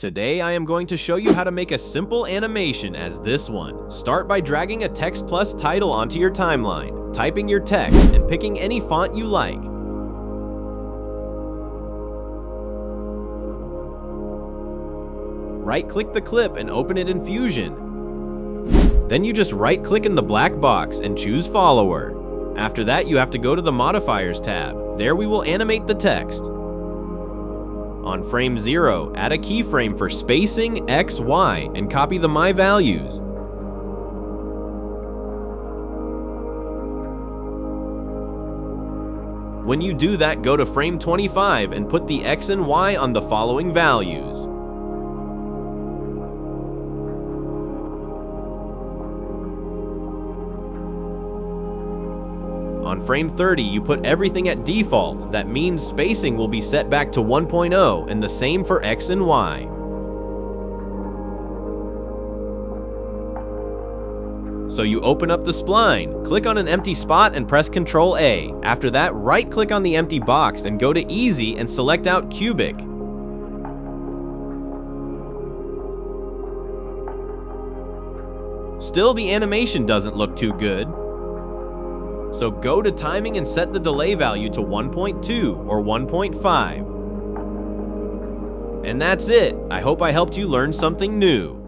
Today I am going to show you how to make a simple animation as this one. Start by dragging a text plus title onto your timeline, typing your text, and picking any font you like. Right-click the clip and open it in Fusion. Then you just right-click in the black box and choose Follower. After that, you have to go to the Modifiers tab. There we will animate the text. On frame 0, add a keyframe for spacing, X, Y, and copy the My Values. When you do that, go to frame 25 and put the X and Y on the following values. On frame 30, you put everything at default. That means spacing will be set back to 1.0 and the same for X and Y. So you open up the spline, click on an empty spot and press Ctrl A. After that, right-click on the empty box and go to Easy and select out Cubic. Still, the animation doesn't look too good. So go to timing and set the delay value to 1.2 or 1.5. And that's it. I hope I helped you learn something new.